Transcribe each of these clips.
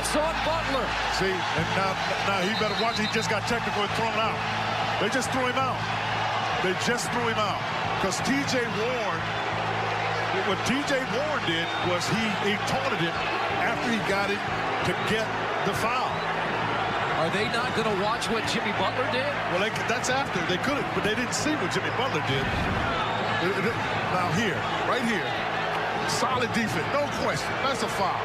Picks on Butler. See, and now he better watch. He just got technical and thrown out. They just threw him out. They just threw him out. Because T.J. Warren, what T.J. Warren did was he taunted him after he got it to get the foul. Are they not going to watch what Jimmy Butler did? Well, that's after. They could have, but they didn't see what Jimmy Butler did. Now here, right here, solid defense, no question. That's a foul.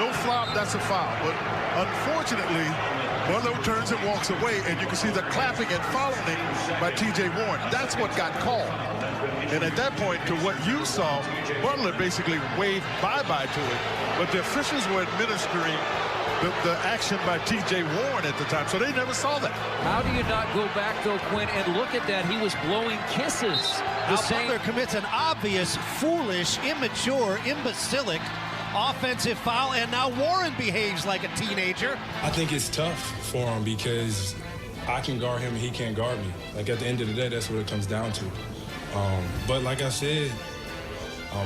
No flop, that's a foul. But unfortunately, Butler turns and walks away, and you can see the clapping and following by T.J. Warren. That's what got called. And at that point, to what you saw, Butler basically waved bye-bye to it. But the officials were administering the action by T.J. Warren at the time, so they never saw that. How do you not go back, though, Quinn, and look at that? He was blowing kisses. Now Butler commits an obvious, foolish, immature, imbecilic offensive foul, and now Warren behaves like a teenager. I think it's tough for him because I can guard him and he can't guard me. Like, at the end of the day, that's what it comes down to. But like I said,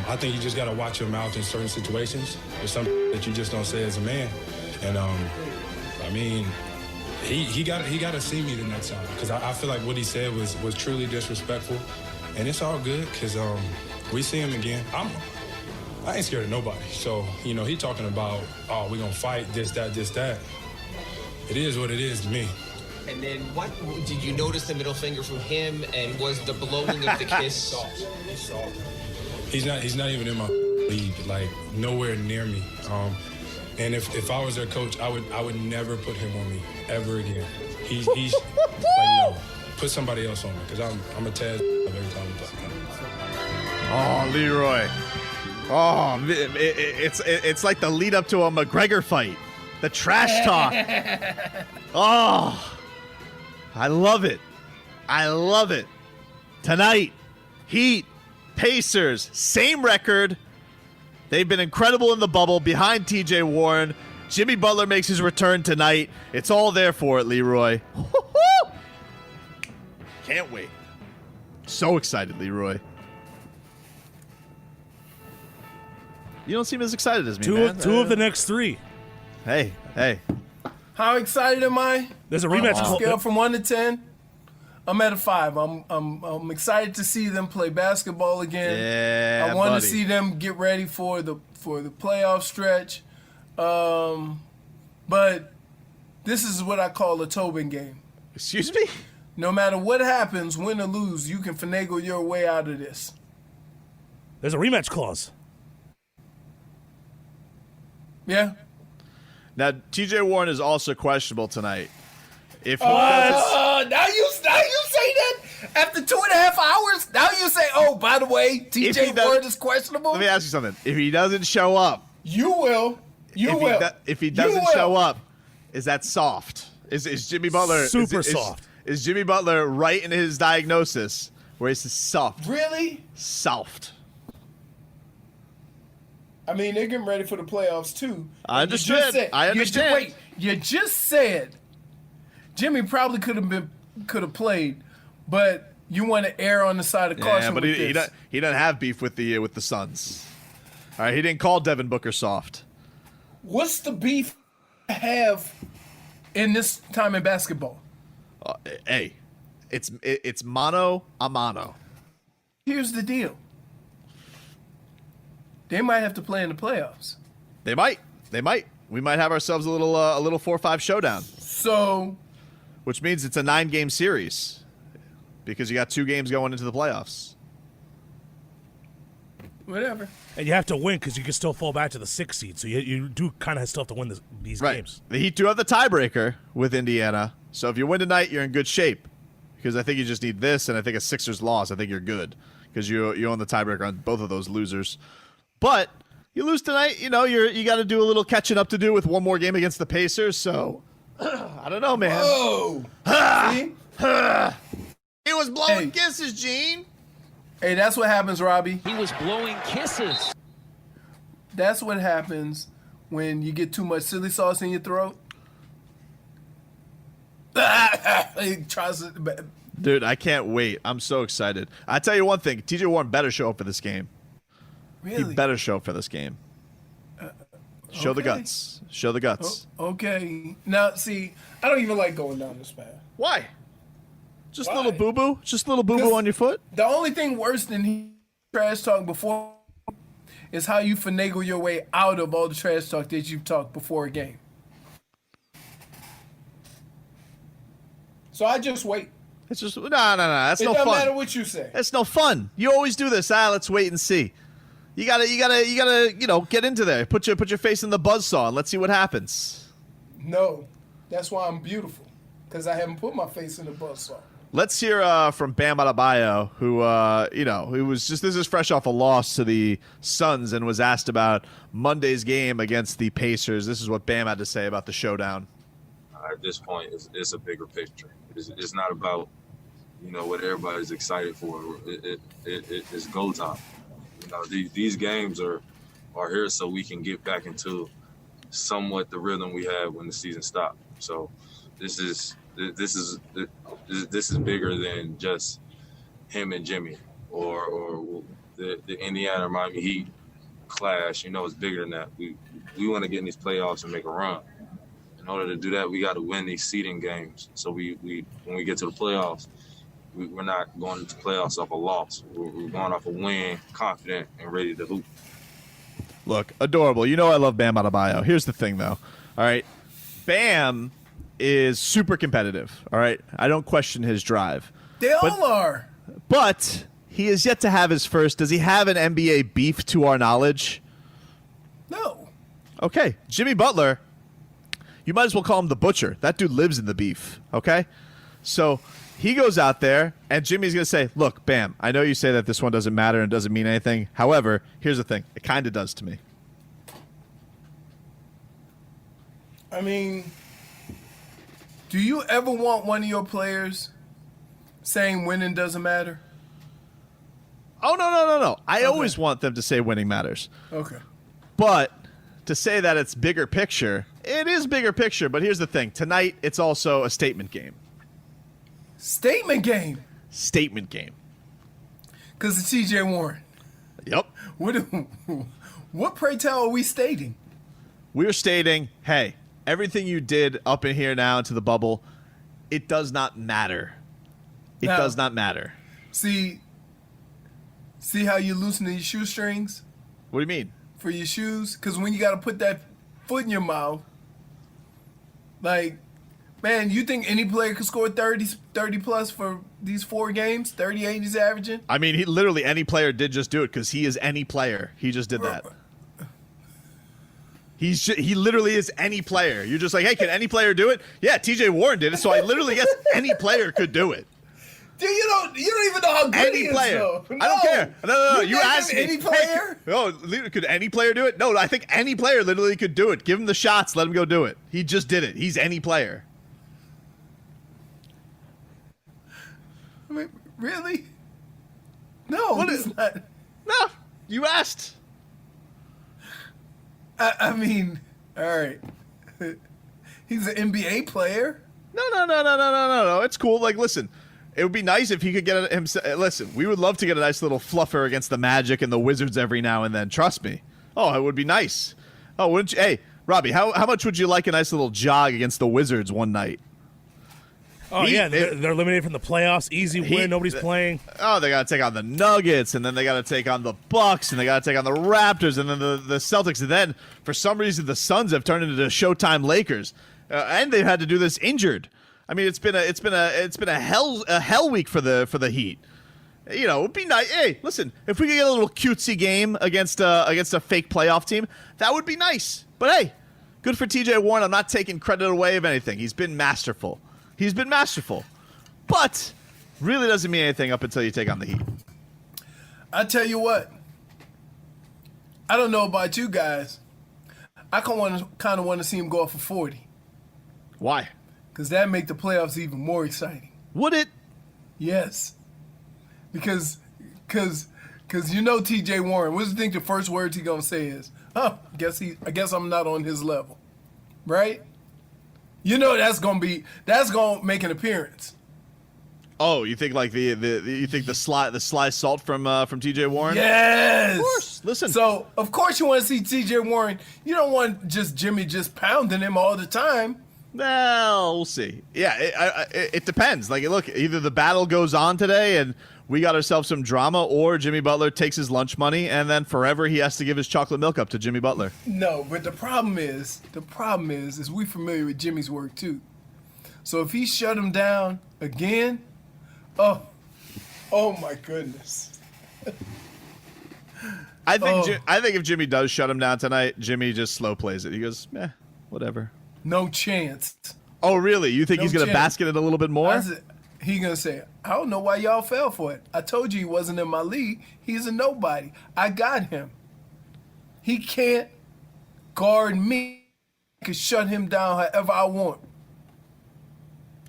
I think you just got to watch your mouth in certain situations. There's something that you just don't say as a man. And, I mean, he got to see me the next time because I feel like what he said was truly disrespectful. And it's all good because we see him again. I ain't scared of nobody. So, you know, he talking about, oh, we're going to fight, this, that. It is what it is to me. And then what did you notice the middle finger from him, and was the blowing of the kiss? He's soft. He's not even in my league, like nowhere near me. And if I was their coach, I would never put him on me ever again. He's like, no, put somebody else on me because I'm a Taz every time we play. Oh, Leroy. Oh, it's like the lead up to a McGregor fight. The trash talk. Oh, I love it. I love it. Tonight, Heat, Pacers, same record. They've been incredible in the bubble behind T.J. Warren. Jimmy Butler makes his return tonight. It's all there for it, Leroy. Can't wait. So excited, Leroy. You don't seem as excited as me, man. Two of the next three. Hey. How excited am I? There's a rematch. On a scale from 1 to 10, I'm at a 5. I'm excited to see them play basketball again. Yeah, I want to see them get ready for the playoff stretch. But this is what I call a Tobin game. Excuse me? No matter what happens, win or lose, you can finagle your way out of this. There's a rematch clause. Yeah. Now, T.J. Warren is also questionable tonight. If now you say that after 2.5 hours. Now you say, oh, by the way, T.J. Warren is questionable. Let me ask you something. If he doesn't show up, you will. If he doesn't show up, is that soft? Is Jimmy Butler super soft? Is Jimmy Butler right in his diagnosis where he says soft? Really? Soft. I mean, they're getting ready for the playoffs too. I understand. You just said Jimmy probably could have played, but you want to err on the side of caution. Yeah, but he doesn't have beef with the Suns. All right, he didn't call Devin Booker soft. What's the beef I have in this time in basketball? Hey, it's mano a mano. Here's the deal. They might have to play in the playoffs. They might. We might have ourselves a little 4-5 showdown. So, which means it's a 9-game series because you got 2 games going into the playoffs. Whatever. And you have to win because you can still fall back to the 6th seed. So you do kind of still have to win these games. The Heat do have the tiebreaker with Indiana. So if you win tonight, you're in good shape because I think you just need this, and I think a Sixers loss, I think you're good because you own the tiebreaker on both of those losers. But you lose tonight, you got to do a little catching up to do with one more game against the Pacers. So I don't know, man. Whoa! He was blowing kisses, Gene. Hey, that's what happens, Robbie. He was blowing kisses. That's what happens when you get too much chili sauce in your throat. He tries to... Dude, I can't wait. I'm so excited. I tell you one thing. T.J. Warren better show up for this game. Really? He better show up for this game. Show the guts. Show the guts. Okay. Now, see, I don't even like going down this path. Why? Just a Why? little boo-boo? Just a little boo-boo on your foot? The only thing worse than trash talk before is how you finagle your way out of all the trash talk that you've talked before a game. So I just wait. It's just no. That's It no doesn't fun. matter what you say. It's no fun. You always do this. Let's wait and see. You gotta, get into there. Put your face in the buzzsaw and let's see what happens. No, that's why I'm beautiful, because I haven't put my face in the buzzsaw. Let's hear from Bam Adebayo, who this is fresh off a loss to the Suns and was asked about Monday's game against the Pacers. This is what Bam had to say about the showdown. At this point, it's a bigger picture. It's not about, what everybody's excited for. It's go time. These games are here so we can get back into somewhat the rhythm we had when the season stopped. So this is bigger than just him and Jimmy or the Indiana Miami Heat clash. It's bigger than that. We want to get in these playoffs and make a run. In order to do that, we got to win these seeding games. So we when we get to the playoffs, we're not going into playoffs off a loss. We're going off a win, confident and ready to hoop. Look, adorable. I love Bam Adebayo. Here's the thing, though. All right, Bam is super competitive. All right, I don't question his drive. They all are. But he is yet to have his first. Does he have an NBA beef to our knowledge? No. Okay, Jimmy Butler. You might as well call him the Butcher. That dude lives in the beef. Okay, so he goes out there, and Jimmy's going to say, look, Bam, I know you say that this one doesn't matter and doesn't mean anything. However, here's the thing. It kind of does to me. I mean, do you ever want one of your players saying winning doesn't matter? Oh, no. I always want them to say winning matters. Okay. But to say that it's bigger picture, it is bigger picture. But here's the thing. Tonight, it's also a statement game. Statement game. Statement game. Because of T.J. Warren. Yep. What pray tell are we stating? We're stating, hey, everything you did up in here now into the bubble, it does not matter. It does not matter. See how you loosen your shoestrings? What do you mean? For your shoes? Because when you got to put that foot in your mouth, like, man, you think any player could score 30 plus for these 4 games? 38 he's averaging? I mean, literally any player did just do it because he is any player. He just did that. He literally is any player. You're just like, hey, can any player do it? Yeah, T.J. Warren did it, so I literally guess any player could do it. Dude, you don't even know how good Any he is, player. though. I don't care. No. You think asked me. any player? Could any player do it? No, I think any player literally could do it. Give him the shots. Let him go do it. He just did it. He's any player. I mean, really? No, he's not. No, you asked. I mean, all right. He's an NBA player. No. It's cool. Like, listen, it would be nice if he could get him. Listen, we would love to get a nice little fluffer against the Magic and the Wizards every now and then. Trust me. Oh, it would be nice. Oh, wouldn't you? Hey, Robbie, how much would you like a nice little jog against the Wizards one night? Oh, they're eliminated from the playoffs. Easy win. Nobody's playing. Oh, they got to take on the Nuggets, and then they got to take on the Bucks, and they got to take on the Raptors, and then the Celtics. And then, for some reason, the Suns have turned into the Showtime Lakers, and they've had to do this injured. I mean, it's been a hell week for the Heat. It'd be nice. Hey, listen, if we could get a little cutesy game against a fake playoff team, that would be nice. But hey, good for T.J. Warren. I'm not taking credit away of anything. He's been masterful. But really doesn't mean anything up until you take on the Heat. I tell you what, I don't know about you guys. I kind of want to see him go off for 40. Why? Because that make the playoffs even more exciting. Would it? Yes. Because T.J. Warren. What do you think the first words he gonna say is? I guess I'm not on his level, right? That's gonna make an appearance. Oh, you think like the sly salt from T.J. Warren? Yes. Of course. Listen. So of course you want to see T.J. Warren. You don't want just Jimmy just pounding him all the time. Well, we'll see. Yeah, it depends. Like, look, either the battle goes on today and we got ourselves some drama, or Jimmy Butler takes his lunch money and then forever he has to give his chocolate milk up to Jimmy Butler. No, but the problem is we familiar with Jimmy's work too. So if he shut him down again, oh my goodness. I think if Jimmy does shut him down tonight, Jimmy just slow plays it. He goes, whatever. No chance. Oh, really? You think No he's going to chance. basket it a little bit more? He gonna say, I don't know why y'all fell for it. I told you he wasn't in my league. He's a nobody. I got him. He can't guard me. I can shut him down however I want.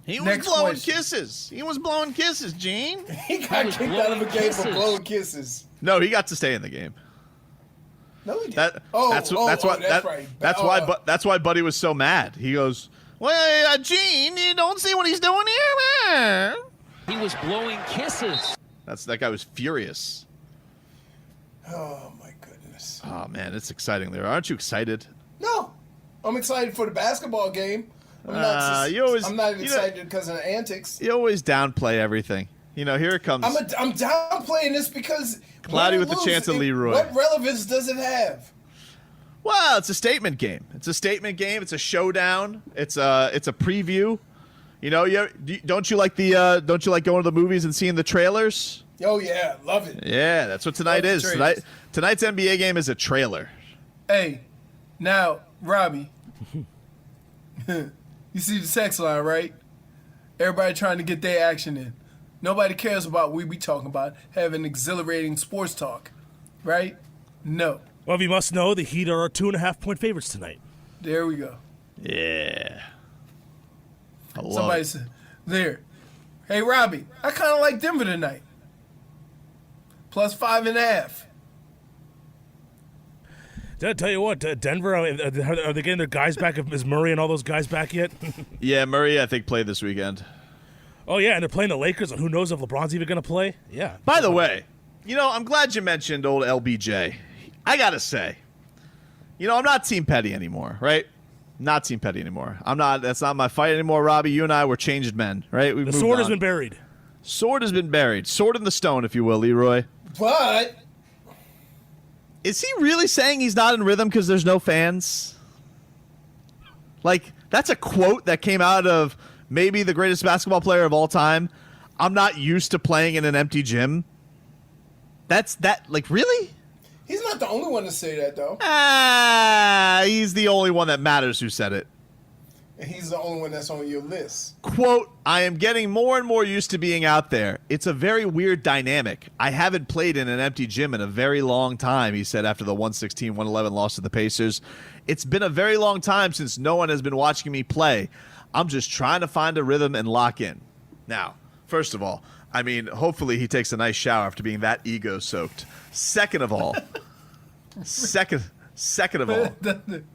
He was Next blowing question. kisses. He was blowing kisses, Gene. He got kicked out of a game for blowing kisses. No, he got to stay in the game. No, he didn't. That's why Buddy was so mad. He goes, well, Gene, you don't see what he's doing here. He was blowing kisses. That guy was furious. Oh my goodness. Oh man, it's exciting there. Aren't you excited? No, I'm excited for the basketball game. I'm not excited because of the antics. You always downplay everything. You know, here it comes. I'm downplaying this because Cloudy with the chance of Leroy. What relevance does it have? Well, it's a statement game. It's a showdown. It's a preview. You know, don't you like going to the movies and seeing the trailers? Oh yeah, love it. Yeah, that's what tonight is. Tonight's NBA game is a trailer. Hey, now Robbie, you see the text line, right? Everybody trying to get their action in. Nobody cares about what we be talking about, having exhilarating sports talk, right? No. Well, you must know the Heat are 2.5-point favorites tonight. There we go. Yeah. Somebody said, there. Hey, Robbie, I kind of like Denver tonight. Plus 5.5. Did I tell you what, Denver, are they getting their guys back? Is Murray and all those guys back yet? Yeah, Murray, I think, played this weekend. Oh, yeah, and they're playing the Lakers. Who knows if LeBron's even going to play? Yeah. By the way, you know, I'm glad you mentioned old LBJ. I got to say, you know, I'm not Team Petty anymore, right? Not Team Petty anymore. That's not my fight anymore, Robbie. You and I were changed men, right? The sword has been buried. Sword has been buried. Sword in the stone, if you will, Leroy. But is he really saying he's not in rhythm because there's no fans? Like, that's a quote that came out of maybe the greatest basketball player of all time. I'm not used to playing in an empty gym. Like, really? he's not the only one to say that, though. He's the only one that matters who said it. And he's the only one that's on your list. Quote, I am getting more and more used to being out there. It's a very weird dynamic. I haven't played in an empty gym in a very long time, he said after the 116-111 loss to the Pacers. It's been a very long time since no one has been watching me play. I'm just trying to find a rhythm and lock in. Now, first of all, I mean, hopefully he takes a nice shower after being that ego-soaked. Second of all,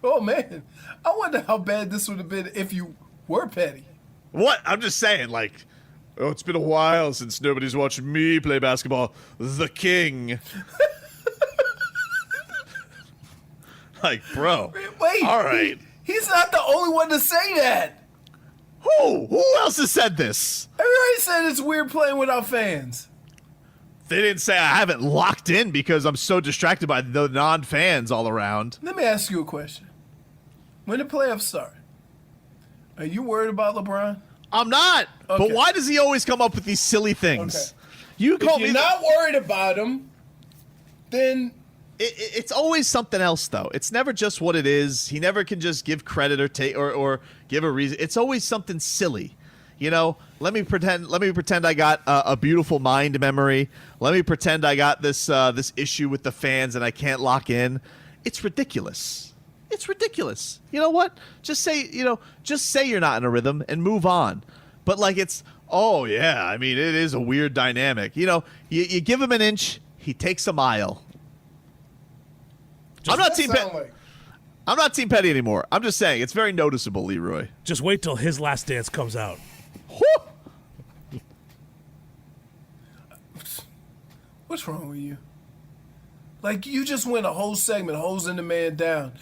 oh, man. I wonder how bad this would have been if you were petty. What? I'm just saying, like, oh, it's been a while since nobody's watched me play basketball. The king. Like, bro. Wait. All right. He's not the only one to say that. Who else has said this? Everybody said it's weird playing without fans. They didn't say I haven't locked in because I'm so distracted by the non-fans all around. Let me ask you a question. When the playoffs start, are you worried about LeBron? I'm not. Okay. But why does he always come up with these silly things? Okay. If you're not worried about him, then it's always something else, though. It's never just what it is. He never can just give credit or take or give a reason. It's always something silly. You know, let me pretend I got a beautiful mind memory. Let me pretend I got this issue with the fans and I can't lock in. It's ridiculous. It's ridiculous. You know what? Just say you're not in a rhythm and move on. But like oh yeah, I mean it is a weird dynamic. You know, you give him an inch, he takes a mile. I'm not Team Petty anymore. I'm just saying it's very noticeable, Leroy. Just wait till his last dance comes out. What's wrong with you? Like, you just went a whole segment hosing the man down,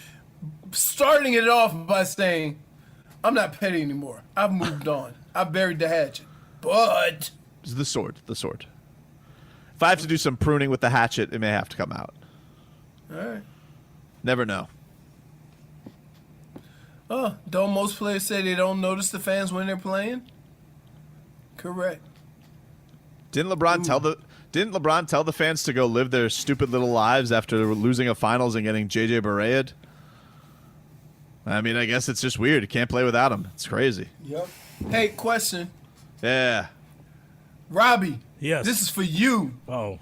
starting it off by saying, I'm not petty anymore. I've moved on. I buried the hatchet. But It's the sword. The sword. If I have to do some pruning with the hatchet, it may have to come out. all right. Never know. Oh, don't most players say they don't notice the fans when they're playing? Correct. Didn't LeBron tell the fans to go live their stupid little lives after losing a finals and getting JJ Barea'd? I mean, I guess it's just weird. You can't play without him. It's crazy. Yep. Hey, question. Yeah. Robbie. Yes. This is for you. Oh.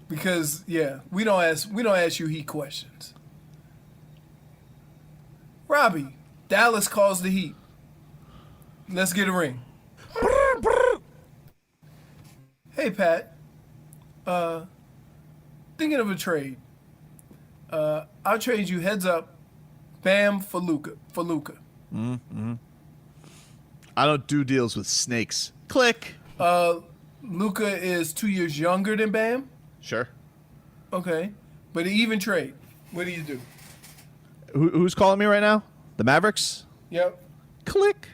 Because we don't ask you Heat questions. Robbie, Dallas calls the Heat. Let's get a ring. Hey Pat, thinking of a trade. I'll trade you heads up, Bam for Luka. Mm-hmm. I don't do deals with snakes. Click. Luka is 2 years younger than Bam. Sure. Okay, but an even trade. What do you do? Who's calling me right now? The Mavericks? Yep. Click.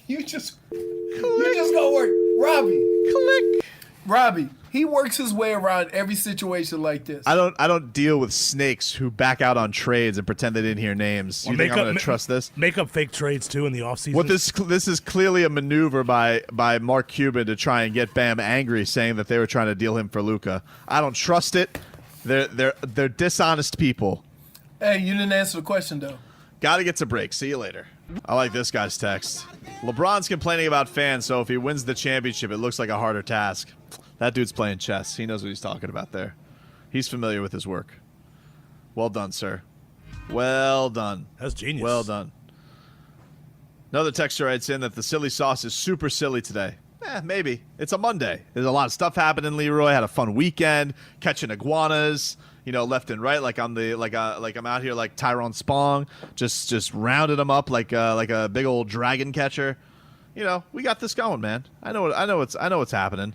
You just gonna work, Robbie. Click. Robbie, he works his way around every situation like this. I don't deal with snakes who back out on trades and pretend they didn't hear names. You think I'm going to trust this? Make up fake trades too in the offseason. What this is clearly a maneuver by Mark Cuban to try and get Bam angry, saying that they were trying to deal him for Luka. I don't trust it. They're dishonest people. Hey, you didn't answer the question though. Got to get to break. See you later. I like this guy's text. LeBron's complaining about fans, so if he wins the championship, it looks like a harder task. That dude's playing chess. He knows what he's talking about there. He's familiar with his work. Well done, sir. Well done. That's genius. Well done. Another texter writes in that the silly sauce is super silly today. Maybe. It's a Monday. There's a lot of stuff happening. Leroy had a fun weekend, catching iguanas, left and right, like I'm out here like Tyrone Spong, just rounded them up like a big old dragon catcher. We got this going, man. I know what's happening.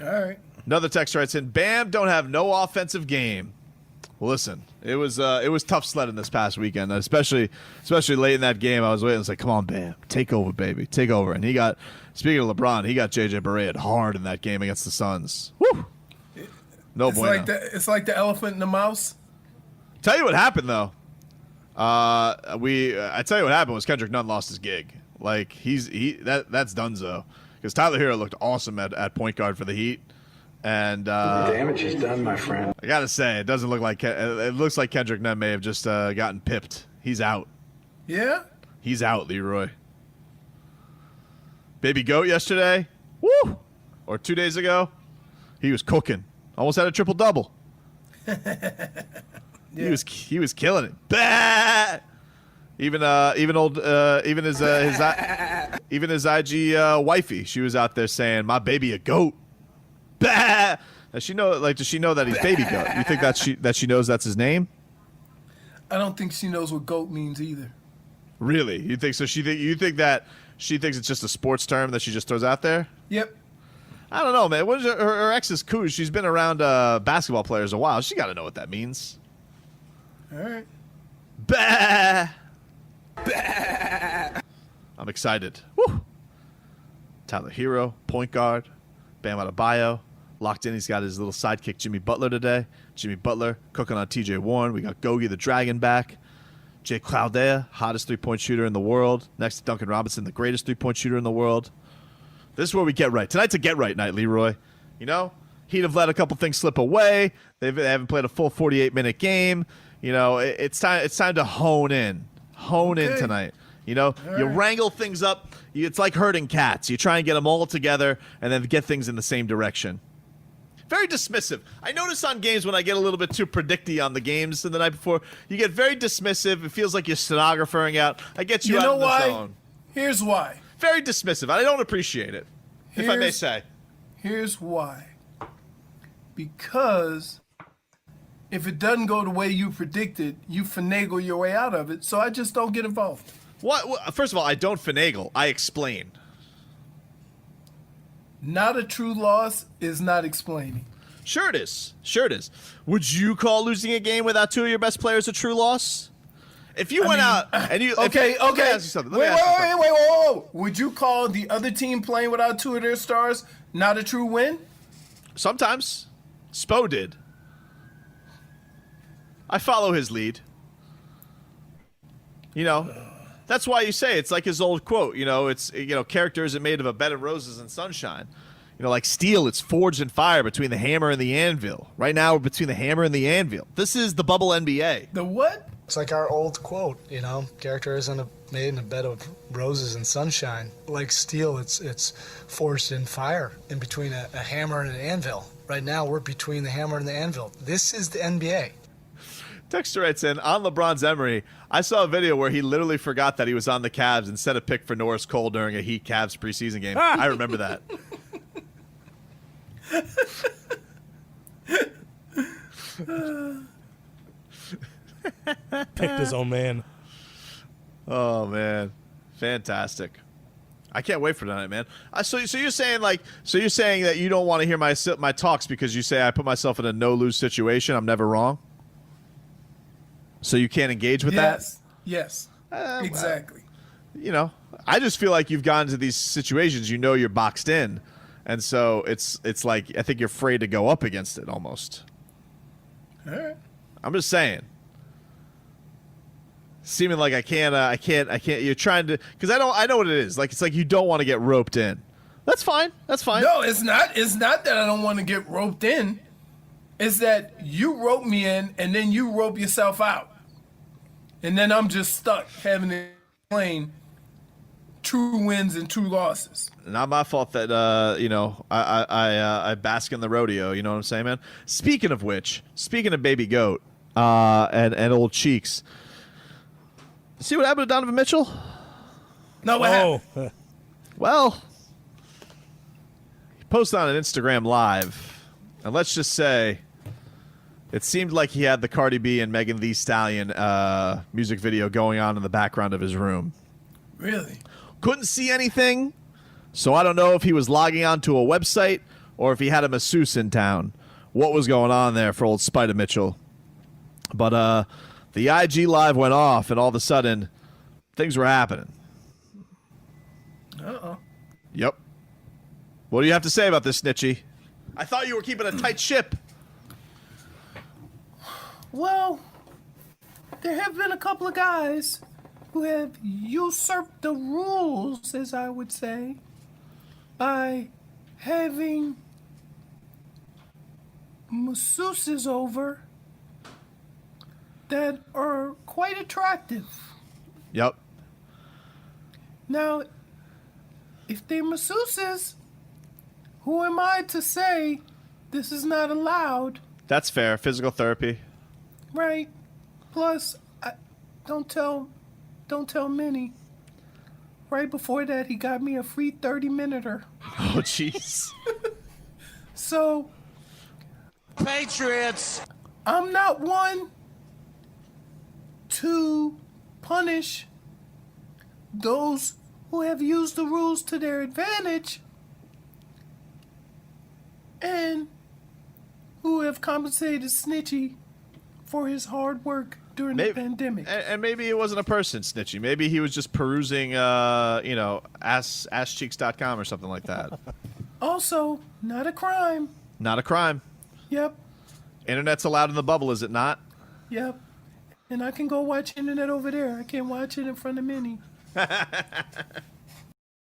All right. Another text writes in, Bam don't have no offensive game. Well, listen, it was tough sledding this past weekend, especially late in that game. I was waiting. I was like, come on, Bam, take over, baby, take over. And speaking of LeBron, he got JJ Barea hard in that game against the Suns. Woo! No bueno. It's like the elephant and the mouse. Tell you what happened though. I tell you what happened was Kendrick Nunn lost his gig. Like that's donezo. Because Tyler Hero looked awesome at point guard for the Heat, and damage is done, my friend. I gotta say, it doesn't look like it looks like Kendrick Nunn may have just gotten pipped. He's out. Yeah. He's out, Leroy. Baby Goat yesterday, woo, or 2 days ago, he was cooking. Almost had a triple double. Yeah. He was killing it. Bah! Even his IG wifey, she was out there saying, "My baby a goat." Bah! Does she know that he's baby goat? You think that she knows that's his name? I don't think she knows what goat means either. Really? You think so? You think that she thinks it's just a sports term that she just throws out there? Yep. I don't know, man. What is her ex is cool. She's been around basketball players a while. She got to know what that means. All right. Bah! Bah! I'm excited. Woo! Tyler Hero, point guard. Bam Adebayo. Locked in. He's got his little sidekick, Jimmy Butler, today. Jimmy Butler cooking on TJ Warren. We got Gogi the Dragon back. Jay Claudea, hottest three-point shooter in the world. Next to Duncan Robinson, the greatest three-point shooter in the world. This is where we get right. Tonight's a get-right night, Leroy. Heat have let a couple things slip away. They haven't played a full 48-minute game. It's time to hone in tonight. You wrangle things up. It's like herding cats. You try and get them all together and then get things in the same direction. Very dismissive. I notice on games when I get a little bit too predicty on the games the night before, you get very dismissive. It feels like you're stenographer out. I get you out of the zone. Here's why. Very dismissive. I don't appreciate it, if I may say. Here's why. Because if it doesn't go the way you predicted, you finagle your way out of it, so I just don't get involved. What? First of all, I don't finagle. I explain. not a true loss is not explaining. Sure it is. Sure it is. Would you call losing a game without two of your best players a true loss? If you went out and you... Okay. Let me ask you something. Wait, whoa. Would you call the other team playing without two of their stars not a true win? Sometimes. Spo did. I follow his lead. You know, that's why you say it's like his old quote. You know, it's, you know, character isn't made of a bed of roses and sunshine. You know, like steel, it's forged in fire between the hammer and the anvil. Right now, we're between the hammer and the anvil. This is the bubble NBA. The what? It's like our old quote, you know, character isn't made in a bed of roses and sunshine. Like steel, it's forged in fire in between a hammer and an anvil. Right now, we're between the hammer and the anvil. This is the NBA. Texter writes in, on LeBron's Emery, I saw a video where he literally forgot that he was on the Cavs and set a pick for Norris Cole during a Heat Cavs preseason game. I remember that. Picked his own man. Oh man, fantastic! I can't wait for tonight, man. So you're saying that you don't want to hear my talks because you say I put myself in a no lose situation. I'm never wrong. So you can't engage with that. Yes. Exactly. You know, I just feel like you've gotten to these situations. You know, you're boxed in, and so it's like I think you're afraid to go up against it almost. All right. I'm just saying. Seeming like I can't. You're trying to, because I know what it is. Like it's like you don't want to get roped in. That's fine. No, it's not. It's not that I don't want to get roped in. It's that you rope me in and then you rope yourself out, and then I'm just stuck having to explain true wins and true losses. Not my fault that you know I bask in the rodeo. You know what I'm saying, man. Speaking of which, speaking of baby goat and old cheeks. See what happened to Donovan Mitchell? No, what happened? Well, he posted on an Instagram Live, and let's just say it seemed like he had the Cardi B and Megan Thee Stallion music video going on in the background of his room. Really? Couldn't see anything, so I don't know if he was logging onto a website or if he had a masseuse in town. What was going on there for old Spider Mitchell? But the IG Live went off, and all of a sudden, things were happening. Uh-oh. Yep. What do you have to say about this, Snitchy? I thought you were keeping a tight ship. Well, there have been a couple of guys who have usurped the rules, as I would say, by having masseuses over that are quite attractive. Yep. Now, if they're masseuses, who am I to say this is not allowed? That's fair. Physical therapy. Right. Plus, don't tell Minnie. Right before that, he got me a free 30-minuter. Oh, jeez. So, Patriots! I'm not one to punish those who have used the rules to their advantage and who have compensated Snitchy for his hard work during the pandemic. And maybe it wasn't a person, Snitchy. Maybe he was just perusing, asscheeks.com or something like that. Also, not a crime. Not a crime. Yep. Internet's allowed in the bubble, is it not? Yep. And I can go watch internet over there. I can't watch it in front of Minnie.